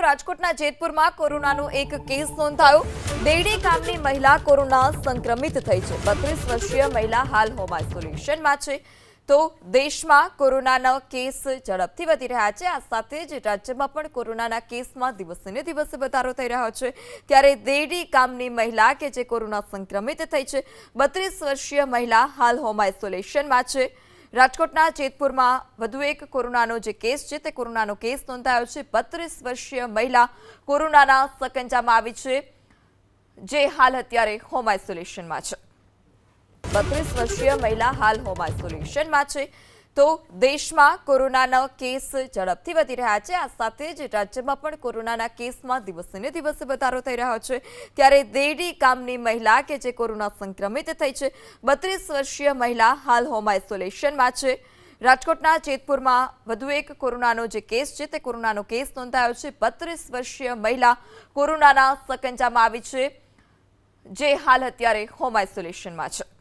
રાજકોટના જેતપુરમાં કોરોનાનો એક કેસ નોંધાયો। બેડી ગામની મહિલા કોરોના સંક્રમિત થઈ છે। 32 વર્ષીય મહિલા હાલ હોમ આઇસોલેશનમાં છે। તો દેશમાં કોરોનાના કેસ ઝડપથી વધી રહ્યા છે। આ સાથે જ રાજ્યમાં પણ કોરોનાના કેસમાં દિવસે ને દિવસે વધારો થઈ રહ્યો છે। ત્યારે બેડી ગામની મહિલા કે જે કોરોના સંક્રમિત થઈ છે, 32 વર્ષીય મહિલા હાલ હોમ આઇસોલેશનમાં છે। રાજકોટના જેતપુરમાં વધુ એક કોરોનાનો જે કેસ છે તે કોરોનાનો કેસ નોંધાયો છે। 32 વર્ષીય મહિલા કોરોનાના સંકંજામાં આવી છે, જે હાલ અત્યારે હોમ આઇસોલેશનમાં છે। 32 વર્ષીય મહિલા હાલ હોમ આઇસોલેશનમાં છે। તો દેશમાં કોરોનાના કેસ ઝડપથી વધી રહ્યા છે। આ સાથે જ રાજ્યમાં પણ કોરોનાના કેસમાં દિવસે ને દિવસે વધારો થઈ રહ્યો છે। ત્યારે બેડી ગામની મહિલા કે જે કોરોના સંક્રમિત થઈ છે, 32 વર્ષીય મહિલા હાલ હોમ આઇસોલેશનમાં છે। રાજકોટના જેતપુરમાં વધુ એક કોરોનાનો જે કેસ છે તે કોરોનાનો કેસ નોંધાયો છે। 32 વર્ષીય મહિલા કોરોનાના સંકંજામાં આવી છે, જે હાલ અત્યારે હોમ આઇસોલેશનમાં છે।